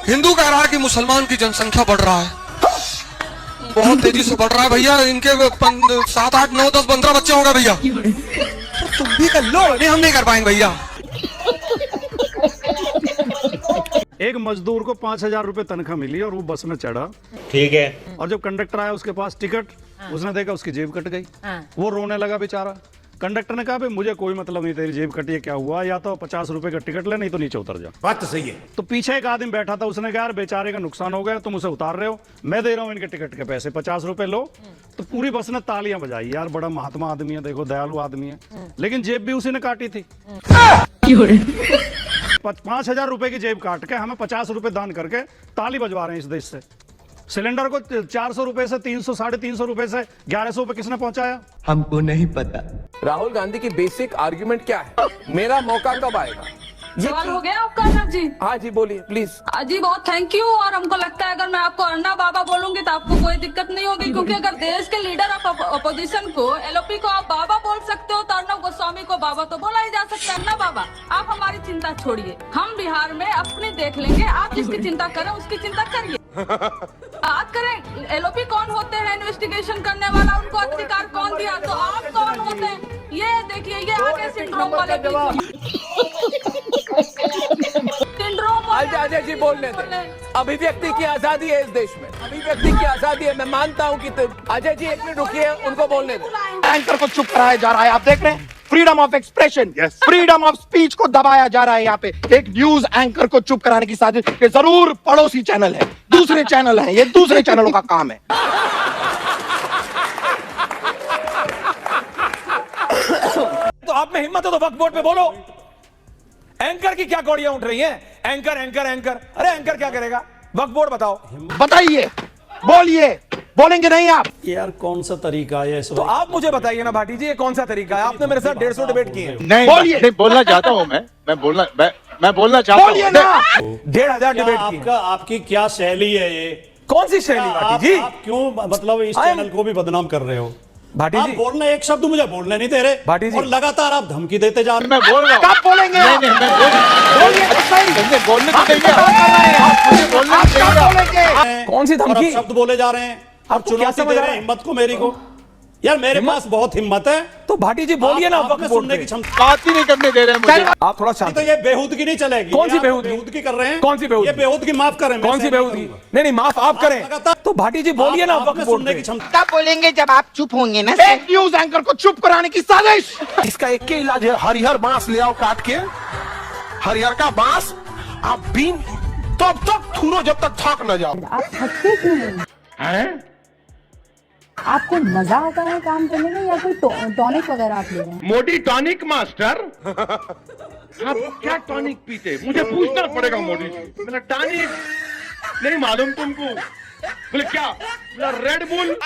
हिंदू कह रहा है कि मुसलमान की जनसंख्या बढ़ रहा है, बहुत तेजी से बढ़ रहा है भैया। इनके 7, 8, 9, 10, 15 बच्चे होंगे भैया। तुम भी कर लो। नहीं, हम नहीं कर पाएंगे भैया। एक मजदूर को 5,000 रुपए तनख्वाह मिली और वो बस में चढ़ा, ठीक है। और जब कंडक्टर आया उसके पास टिकट, उसने देखा उसकी जेब कट गई। वो रोने लगा बेचारा। कंडक्टर ने कहा भाई मुझे कोई मतलब नहीं तेरी जेब कटी है, क्या हुआ, या तो 50 रुपए का टिकट ले, नहीं तो नीचे उतर जा। बात तो सही है। तो पीछे एक आदमी बैठा था, उसने कहा यार बेचारे का नुकसान हो गया, तुम उसे उतार रहे हो, मैं दे रहा हूँ इनके टिकट के पैसे, 50 रुपए लो। तो पूरी बस ने तालियां बजाई, यार बड़ा महात्मा आदमी है, देखो दयालु आदमी है। लेकिन जेब भी उसी ने काटी थी। 5,000 रुपए की जेब काट के हमें 50 रुपए दान करके ताली बजवा रहे हैं इस देश से। सिलेंडर को 400 रुपए से 300, 350 रुपए से 1100 रुपए किसने पहुंचाया? हमको नहीं पता। राहुल गांधी की बेसिक आर्ग्यूमेंट क्या है? मेरा मौका कब आएगा? सवाल हो गया आपका सर जी? हाँ जी बोलिए प्लीज। जी बहुत थैंक यू। और हमको लगता है अगर मैं आपको अन्ना बाबा बोलूंगी तो आपको कोई दिक्कत नहीं होगी, क्योंकि अगर देश के लीडर ऑफ अपोजिशन को, एलओपी को आप बाबा बोल सकते हो तो अर्नब गोस्वामी को बाबा तो बोला ही जा सकता है। अन्ना बाबा, आप हमारी चिंता छोड़िए, हम बिहार में अपनी देख लेंगे। आप जिसकी चिंता करें उसकी चिंता करिए। बात करें एलओपी कौन होते हैं, इन्वेस्टिगेशन करने वाला, उनको अधिकार कौन दिया, तो आप कौन होते हैं? ये देखिए, ये आगे सिंड्रोम वाले अजय जी बोलने दे। अभिव्यक्ति की आजादी है इस देश में, अभिव्यक्ति की आजादी है। मैं मानता हूँ कि अजय जी 1 मिनट रुकिए, उनको बोलने दे। एंकर को चुप कराया जा रहा है, आप देख रहे हैं। Freedom of expression, freedom of speech को दबाया जा रहा है यहाँ पे। एक न्यूज एंकर को चुप कराने की साजिश, ये जरूर पड़ोसी चैनल है, दूसरे चैनल है, ये दूसरे चैनलों का काम है। तो आप में हिम्मत है तो वक्त बोर्ड पे बोलो। एंकर की क्या कौड़ियां उठ रही हैं? एंकर एंकर एंकर, अरे एंकर क्या करेगा? वक्त बोर्ड बताओ, बताइए, बोलिए, बोलेंगे नहीं आप? यार कौन सा तरीका है तो आप मुझे बताइए ना भाटी जी, ये कौन सा तरीका है? आपने मेरे साथ 150 डिबेट की है। नहीं बोलिए, नहीं बोलना चाहता हूँ मैं बोलना चाहता हूँ। बोलिए ना। 1,500 डिबेट की। आपकी क्या शैली है ये? कौन सी शैली भाटी जी? आप क्यों मतलब इस चैनल को भी बदनाम कर रहे हो? भाटी आप जी बोलना, एक शब्द मुझे बोलने नहीं दे रहे भाटी जी, और लगातार आप धमकी देते जा रहे। मैं बोल रहा हूँ, कब बोलेंगे? नहीं, बोलिए तो सही। बोलने तो देंगे आप, मुझे बोलने तो देंगे। कौन सी धमकी? शब्द बोले जा रहे हैं, आप चुनौती दे रहे हैं हिम्मत को, मेरी को। यार मेरे पास बहुत हिम्मत है। तो भाटी जी बोलिए ना, वक्त सुनने की क्षमता। बात ही नहीं करने दे रहे हैं मुझे। आप थोड़ा शांत। तो ये बेहूदगी नहीं चलेगी। कौन सी बेहूदगी? बेहूदगी कर रहे हैं। कौन सी बेहूदगी? ये बेहूदगी माफ करें। कौन सी बेहूदगी? नहीं, माफ आप करें। तो भाटी जी बोलिए ना, वक्त सुनने की क्षमता। तब बोलेंगे जब आप चुप होंगे ना। एक न्यूज एंकर को चुप कराने की साजिश। इसका एक के इलाज है, हरिहर बांस ले आओ काट के, हरिहर का बांस आप बीन तब तक थूरो जब तक थक न जाओ। आप थकते क्यों हैं? आपको मजा आता है काम करने में, या कोई टॉनिक वगैरह आप ले रहे हैं? Modi tonic master. आप क्या टॉनिक पीते? मुझे पूछना पड़ेगा मोदी जी। मेरा टॉनिक नहीं मालूम तुमको? बोले क्या? Red bull.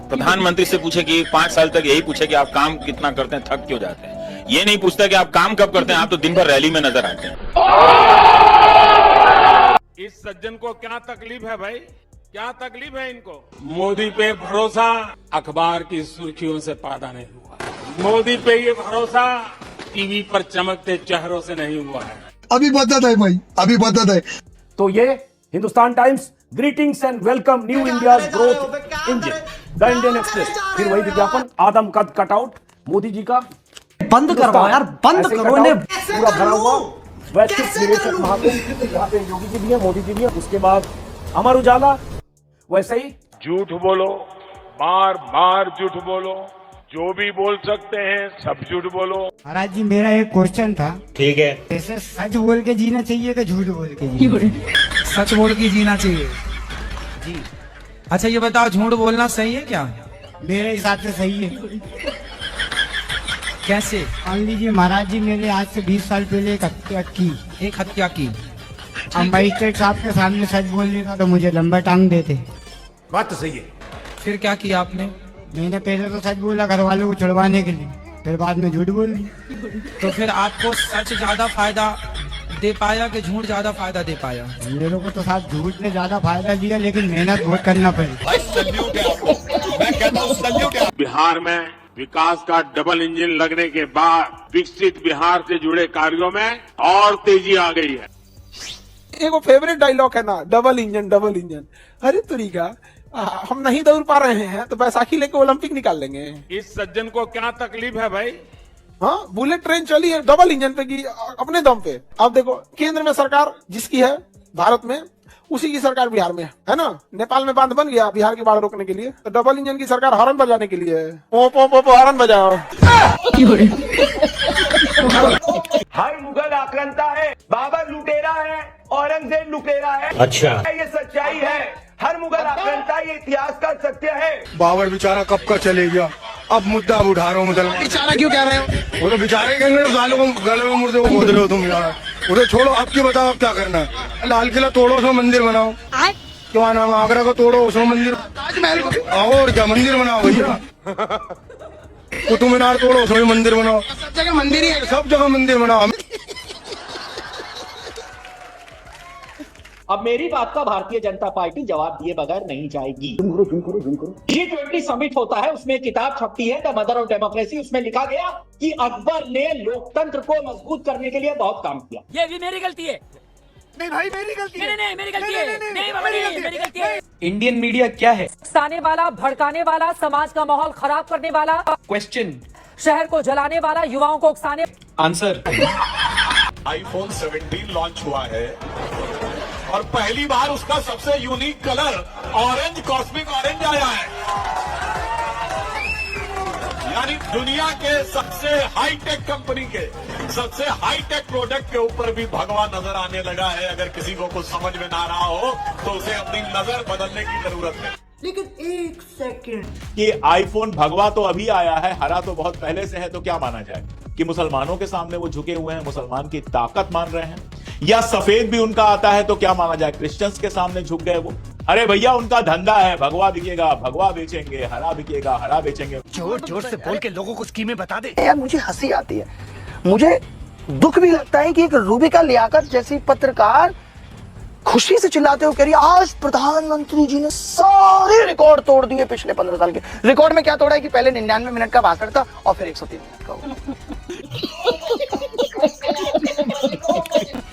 प्रधानमंत्री से पूछे कि 5 साल तक यही पूछे कि आप काम कितना करते हैं, थक क्यों जाते हैं। ये नहीं पूछता कि आप काम कब करते हैं, आप तो दिन भर रैली में नजर आते हैं। इस सज्जन को क्या तकलीफ है भाई? क्या तकलीफ है इनको? मोदी पे भरोसा अखबार की सुर्खियों से पैदा नहीं हुआ। मोदी पे ये भरोसा टीवी पर चमकते चेहरों से नहीं हुआ है। अभी बदत है भाई, अभी बदत है। तो ये Hindustan times, greetings and welcome new India's growth engine, the Indian express. फिर वही विज्ञापन, आदम कद कटआउट मोदी जी का। बंद करवाओ यार, बंद करो इन्हें। पूरा भरा हुआ वैश्विक निवेशक महाकुंभ, यहाँ पे योगी जी भी है, मोदी जी भी है। उसके बाद अमर उजाला, वैसे ही झूठ बोलो, बार बार झूठ बोलो, जो भी बोल सकते हैं सब झूठ बोलो। महाराज जी मेरा एक क्वेश्चन था। ठीक है। जैसे सच बोल के जीना चाहिए कि झूठ बोल के जीना? सच बोल के जीना चाहिए जी। अच्छा ये बताओ, झूठ बोलना सही है क्या? मेरे हिसाब से सही है। कैसे? मान लीजिए महाराज जी, मैंने आज से 20 साल पहले एक हत्या की। एक हत्या की? हम मजिस्ट्रेट साहब के सामने सच बोल देता तो मुझे लंबा टांग देते। बात तो सही है। फिर क्या किया आपने? मैंने पहले तो सच बोला घर वालों को छुड़वाने के लिए, फिर बाद में झूठ बोल दी। तो फिर आपको सच ज्यादा फायदा दे पाया कि झूठ ज्यादा फायदा दे पाया? मेरे को तो साथ झूठ ने ज्यादा फायदा दिया, लेकिन मेहनत बहुत करना पड़ी। बिहार में विकास का डबल इंजन लगने के बाद विकसित बिहार से जुड़े कार्यों में और तेजी आ गई है। एक वो फेवरेट डायलॉग है ना, डबल इंजन। अरे तरीका हम नहीं दौड़ पा रहे हैं तो बैसाखी लेके ओलंपिक निकाल लेंगे। इस सज्जन को क्या तकलीफ है भाई? हाँ, बुलेट ट्रेन चली है डबल इंजन पे की अपने दम पे। अब देखो केंद्र में सरकार जिसकी है भारत में, उसी की सरकार बिहार में है ना। नेपाल में बांध बन गया बिहार की बाढ़ रोकने के लिए, तो डबल इंजन की सरकार हॉर्न बजाने के लिए है। पो हॉर्न बजाओ। हर मुगल आक्रांता है, बाबर लुटेरा है, औरंगजेब लुटेरा है। अच्छा, ये सच्चाई है। हर मुगल आक्रांता ये इतिहास का सत्य है। बाबर बेचारा कब का चले गया, अब मुद्दा उठा रहा हूँ। मुसलमान बेचारा क्यों कह रहे हो? वो तो बेचारे के गले में मुर्दे को खोद रहे हो तुम यार। उसे छोड़ो, अब की बताओ अब क्या करना है। लाल किला तोड़ो, उसमें मंदिर बनाओ। क्या नाम, आगरा को तोड़ो, उसमें मंदिर, ताजमहल को और क्या मंदिर बनाओ भैया। कुतुब मीनार तोड़ो, उसमें मंदिर बनाओ। सब जगह मंदिर ही है, सब जगह मंदिर बनाओ। अब मेरी बात का भारतीय जनता पार्टी जवाब दिए बगैर नहीं जाएगी। G20 समिट होता है, उसमें किताब छपती है द मदर ऑफ डेमोक्रेसी। उसमें लिखा गया कि अकबर ने लोकतंत्र को मजबूत करने के लिए बहुत काम किया। ये भी मेरी गलती है। नहीं भाई मेरी गलती है। नहीं मेरी गलती है। नहीं बाबा नहीं, मेरी गलती है। इंडियन मीडिया क्या है? उकसाने वाला, भड़काने वाला, समाज का माहौल खराब करने वाला, क्वेश्चन, शहर को जलाने वाला, युवाओं को उकसाने। आंसर। iPhone 17 लॉन्च हुआ है और पहली बार उसका सबसे unique colour orange, cosmic orange आया है। यानी दुनिया के सबसे हाईटेक कंपनी के सबसे हाईटेक प्रोडक्ट के ऊपर भी भगवा नजर आने लगा है। अगर किसी को कुछ समझ में ना रहा हो तो उसे अपनी नजर बदलने की जरूरत है। लेकिन एक सेकंड, कि आईफोन भगवा तो अभी आया है, हरा तो बहुत पहले से है, तो क्या माना जाए कि मुसलमानों के सामने वो झुके हुए हैं, मुसलमान की ताकत मान रहे हैं? या सफेद भी उनका आता है तो क्या माना जाए, क्रिश्चियंस के सामने झुक गए वो? अरे भैया उनका धंधा है, भगवा बिकेगा भगवा बेचेंगे, हरा बिकेगा हरा बेचेंगे। जोर जोर से बोल के लोगों को स्कीमें बता दे। यार मुझे हंसी आती है, मुझे दुख भी लगता है कि एक रूबिका लियाकत जैसी पत्रकार खुशी से चिल्लाते हुए कह रही है आज प्रधानमंत्री जी ने सारे रिकॉर्ड तोड़ दिए पिछले 15 साल के। रिकॉर्ड में क्या तोड़ा है कि पहले 99 मिनट का भाषण था और फिर 103 मिनट का।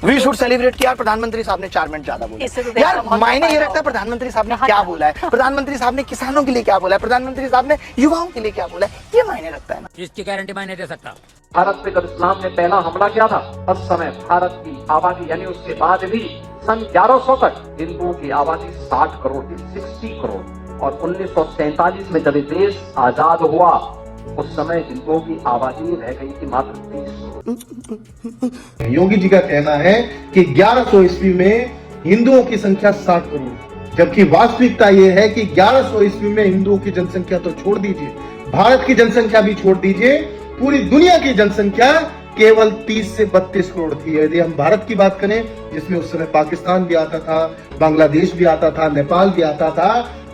वी शुड सेलिब्रेट कि यार प्रधानमंत्री साहब ने 4 मिनट ज्यादा बोला। यार मायने ये रखता है प्रधानमंत्री साहब ने क्या बोला है, प्रधानमंत्री साहब ने किसानों के लिए क्या बोला है, प्रधानमंत्री साहब ने युवाओं के लिए क्या बोला है, ये मायने रखता है ना। इसकी गारंटी मैं नहीं दे सकता। भारत पे जब इस्लाम ने पहला हमला किया था, उस समय भारत की आबादी यानी उसके बाद भी सन 1100 तक हिंदुओं की आबादी 60 करोड़ थी, 60 करोड़। और 1947 में जब देश आजाद हुआ उस समय हिंदुओं की आबादी रह गई थी मात्र 30। योगी जी का कहना है कि 1100 ईस्वी में हिंदुओं की संख्या 60 करोड़, जबकि वास्तविकता यह है कि 1100 ईस्वी में हिंदुओं की जनसंख्या तो छोड़ दीजिए, भारत की जनसंख्या भी छोड़ दीजिए, पूरी दुनिया की जनसंख्या केवल 30 से 32 करोड़ थी। यदि हम भारत की बात करें जिसमें उस समय पाकिस्तान भी आता था, बांग्लादेश भी आता था, नेपाल भी आता था,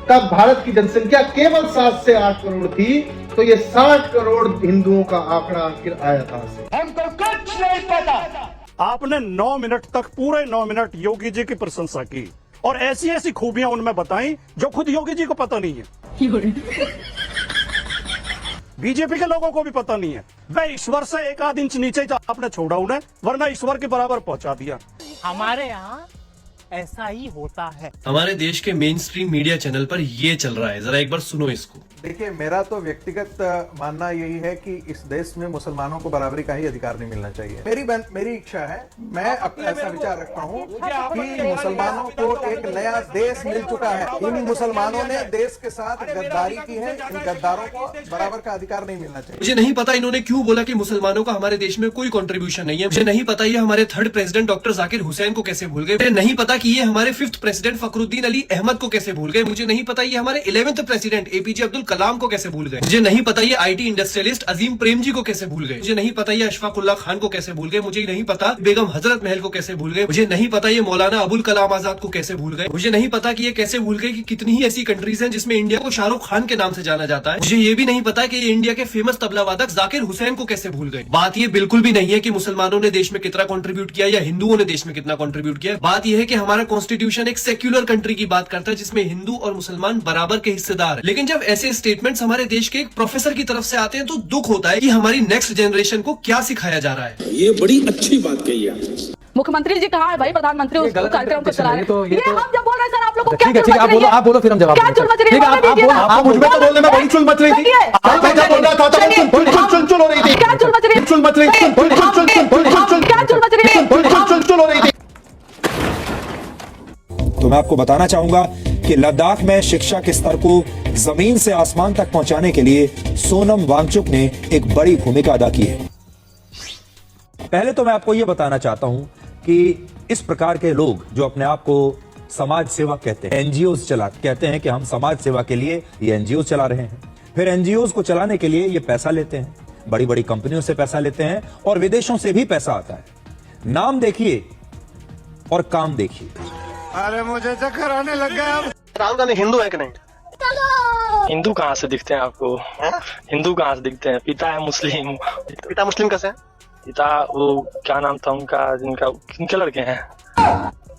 तब भारत की जनसंख्या केवल 7 से 8 करोड़ थी। तो ये 60 करोड़ हिंदुओं का आंकड़ा आखिर आया था। हमको कुछ नहीं पता। आपने 9 मिनट तक, पूरे 9 मिनट योगी जी की प्रशंसा की और ऐसी ऐसी खूबियां उनमें बताई जो खुद योगी जी को पता नहीं है, बीजेपी के लोगों को भी पता नहीं है। वह ईश्वर से 1 आध इंच नीचे आपने छोड़ा उन्हें, वरना ईश्वर के बराबर पहुंचा दिया। हमारे यहाँ ऐसा ही होता है। हमारे देश के मेन स्ट्रीम मीडिया चैनल पर ये चल रहा है, जरा एक बार सुनो इसको। देखिए मेरा तो व्यक्तिगत मानना यही है कि इस देश में मुसलमानों को बराबरी का ही अधिकार नहीं मिलना चाहिए। मेरी इच्छा है, मैं अपना ऐसा विचार रखता हूँ कि मुसलमानों को एक नया देश मिल चुका है। इन मुसलमानों ने देश के साथ गद्दारी की है, इन गद्दारों को बराबर का अधिकार नहीं मिलना चाहिए। मुझे नहीं पता इन्होंने क्यों बोला कि मुसलमानों का हमारे देश में कोई कंट्रीब्यूशन नहीं है। मुझे नहीं पता ये हमारे 3rd president doctor Zakir Hussain को कैसे भूल गए। मुझे नहीं पता कि ये हमारे 5th प्रेसिडेंट फखरुद्दीन अली अहमद को कैसे भूल गए। मुझे नहीं पता ये हमारे 11th president APJ Abdul Kalam को कैसे भूल गए। मुझे नहीं पता ये आईटी इंडस्ट्रियलिस्ट अजीम प्रेम जी को कैसे भूल गए। मुझे नहीं पता ये अशफाकुल्लाह खान को कैसे भूल गए। मुझे नहीं पता बेगम हजरत महल को कैसे भूल गए। मुझे नहीं पता ये मौलाना अबुल कलाम आजाद को कैसे भूल गए। मुझे नहीं पता कि ये कैसे भूल गए कि कितनी ही ऐसी कंट्रीज हैं जिसमें इंडिया को शाहरुख खान के नाम से जाना जाता है। मुझे ये भी नहीं पता कि ये इंडिया के फेमस तबला वादक जाकिर हुसैन को कैसे भूल गए। बात ये बिल्कुल भी नहीं है कि मुसलमानों ने देश में कितना कंट्रीब्यूट किया या हिंदुओं ने देश में कितना कंट्रीब्यूट किया। बात यह है कि हमारा कॉन्स्टिट्यूशन एक सेक्युलर कंट्री की बात करता है जिसमें हिंदू और मुसलमान बराबर के हिस्सेदार है। लेकिन जब ऐसे स्टेटमेंट्स हमारे देश के एक प्रोफेसर की तरफ से आते हैं तो दुख होता है कि हमारी नेक्स्ट जनरेशन को क्या सिखाया जा रहा है। ये बड़ी अच्छी बात कही है। मुख्यमंत्री जी कहा है भाई, प्रधानमंत्री उस कार्यक्रम को चला रहे हैं। ये हम जब बोल रहे हैं सर, आप लोग को क्या ठीक है, आप बोलो फिर हम जवाब क्या चुल मच रही है? आप मुझ में तो बोलने में बड़ी चुल मच रही थी। आप क्या बोल रहा था? चुल हो रही थी। क्या चुल मच रही है? चुल मच रही थी। क्या चुल मच रही है? चुल हो रही थी। तो मैं आपको बताना चाहूंगा कि लद्दाख में शिक्षा के स्तर को जमीन से आसमान तक पहुंचाने के लिए सोनम वांगचुक ने एक बड़ी भूमिका अदा की है। पहले तो मैं आपको यह बताना चाहता हूं कि इस प्रकार के लोग जो अपने आप को समाज सेवा कहते हैं, एनजीओज कहते हैं कि हम समाज सेवा के लिए ये एनजीओ चला रहे हैं, फिर एनजीओज को चलाने के लिए ये पैसा लेते हैं, बड़ी बड़ी कंपनियों से पैसा लेते हैं और विदेशों से भी पैसा आता है। नाम देखिए और काम देखिए। अरे मुझे चक्कर आने लग गया। राहुल गांधी हिंदू है कि नहीं? हिंदू कहाँ से दिखते हैं आपको? हिंदू कहाँ से दिखते हैं? पिता है मुस्लिम। पिता मुस्लिम कैसे है? पिता वो क्या नाम था उनका, जिनका किनके लड़के हैं?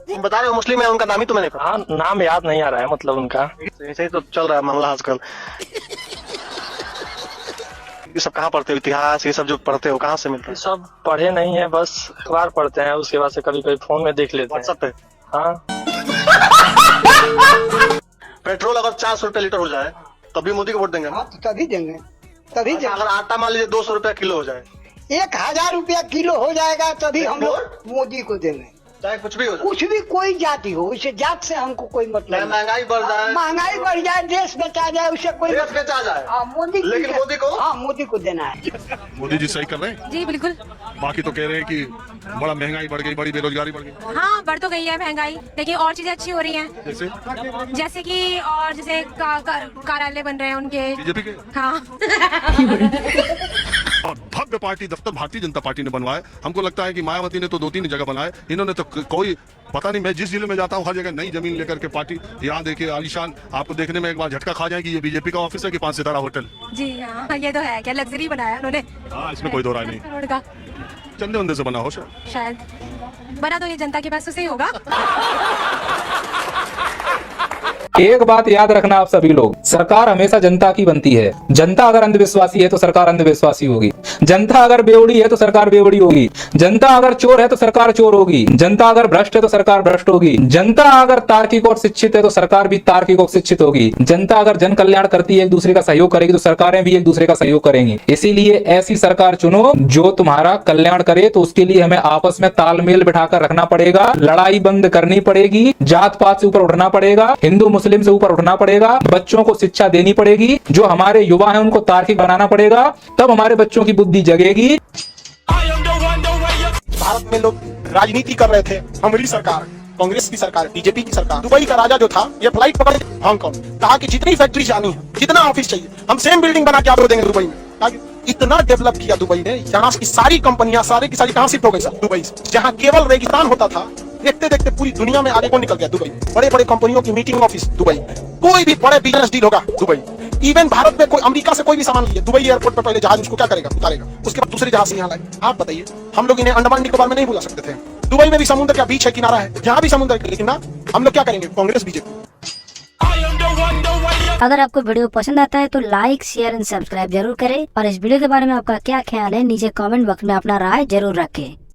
तुम बता रहे हो मुस्लिम है, उनका नाम ही तुम्हें नहीं पता? हाँ, नाम याद नहीं आ रहा है मतलब उनका। ऐसे ही तो चल रहा है मामला आजकल। ये सब कहाँ पढ़ते हो? इतिहास ये सब जो पढ़ते हो कहाँ से मिलता है? सब पढ़े नहीं है, बस अखबार पढ़ते हैं, उसके बाद से कभी कभी फोन में देख लेते हैं। व्हाट्सएप पे? हाँ। पेट्रोल अगर 400 रुपए लीटर हो जाए तभी मोदी को वोट देंगे? हाँ, तभी देंगे, तभी देंगे। अगर आटा मान लीजिए 200 रुपया किलो हो जाए, 1000 रुपया किलो हो जाएगा तभी हम लोग मोदी को देंगे। चाहे कुछ भी हो जाए, कुछ भी, कोई जाति हो, उसे जात से हमको कोई मतलब नहीं। महंगाई बढ़ जाए, महंगाई बढ़ जाए, देश बेचा जाए, उसे कोई देश बेचा जाए। हाँ, मोदी, लेकिन मोदी को, हाँ, मोदी को देना है। मोदी जी सही कर रहे हैं जी बिल्कुल। बाकी तो कह रहे हैं कि बड़ा महंगाई बढ़ गई, बड़ी बेरोजगारी बढ़ गई। हाँ, बढ़ तो गई है महंगाई, लेकिन और चीजें अच्छी हो रही हैं, जैसे कि और जैसे कार्यालय बन रहे हैं उनके, बीजेपी के। हाँ। और भव्य पार्टी दफ्तर भारतीय जनता पार्टी ने बनवाए। हमको लगता है कि मायावती ने तो 2-3 जगह बनाए, इन्होंने तो कोई पता नहीं। मैं जिस जिले में जाता हूँ हर जगह नई जमीन लेकर के पार्टी। यहाँ देखिए आलीशान, आपको देखने में एक बार झटका खा जाए कि ये बीजेपी का ऑफिस है कि 5 सितारा होटल। जी हाँ, ये तो है, क्या लग्जरी बनाया उन्होंने। हाँ, इसमें कोई दो राय नहीं। करोड़ का चंदे वंदे से बना हो शायद, बना तो ये जनता के पास से ही होगा। एक बात याद रखना आप सभी लोग, सरकार हमेशा जनता की बनती है। जनता अगर अंधविश्वासी है तो सरकार अंधविश्वासी होगी, जनता अगर बेवड़ी है तो सरकार बेवड़ी होगी, जनता अगर चोर है तो सरकार चोर होगी, जनता अगर भ्रष्ट है तो सरकार भ्रष्ट होगी, जनता अगर तार्किक और शिक्षित है तो सरकार भी तार्किक और शिक्षित होगी, जनता अगर जन कल्याण करती है, एक दूसरे का सहयोग करेगी तो सरकारें भी एक दूसरे का सहयोग करेंगी। इसीलिए ऐसी सरकार चुनो जो तुम्हारा कल्याण करे। तो उसके लिए हमें आपस में तालमेल बिठाकर रखना पड़ेगा, लड़ाई बंद करनी पड़ेगी, जात पात से ऊपर उठना पड़ेगा, हिंदू मुस्लिम से ऊपर उठना पड़ेगा, बच्चों को शिक्षा देनी पड़ेगी, जो हमारे युवा हैं उनको तार्किक बनाना पड़ेगा, तब हमारे बच्चों की बुद्धि जगेगी। भारत में लोग राजनीति कर रहे थे, हमारी सरकार, कांग्रेस की सरकार, बीजेपी की सरकार। दुबई का राजा जो था, ये फ्लाइट पकड़ हांगकांग, कहा कि जितनी फैक्ट्री जानी है, जितना ऑफिस चाहिए, हम सेम बिल्डिंग बना के आपको देंगे दुबई में। इतना डेवलप किया दुबई ने, यहाँ की सारी कंपनियां सारी की सारी कहां शिफ्ट हो गई सर? दुबई से। जहां केवल रेगिस्तान होता था, देखते देखते पूरी दुनिया में आगे कौन निकल गया? दुबई। बड़े बड़े कंपनियों की मीटिंग ऑफिस दुबई, कोई भी बड़े बिजनेस डील होगा दुबई। इवन भारत में कोई अमेरिका से कोई भी सामान लिए, दुबई एयरपोर्ट पर पहले जहाज उसको क्या करेगा? उतारेगा, उसके बाद दूसरे जहाज से यहाँ लाए। आप बताइए, हम लोग इन्हें अंडमान निकोबार में नहीं बुला सकते थे? दुबई में भी समुद्र का बीच है, किनारा है, जहाँ भी समुद्र है, लेकिन ना, हम लोग क्या करेंगे? कांग्रेस बीजेपी। अगर आपको वीडियो पसंद आता है तो लाइक, शेयर एंड सब्सक्राइब जरूर करें और इस वीडियो के बारे में आपका क्या ख्याल है नीचे कमेंट बॉक्स में अपना राय जरूर रखें।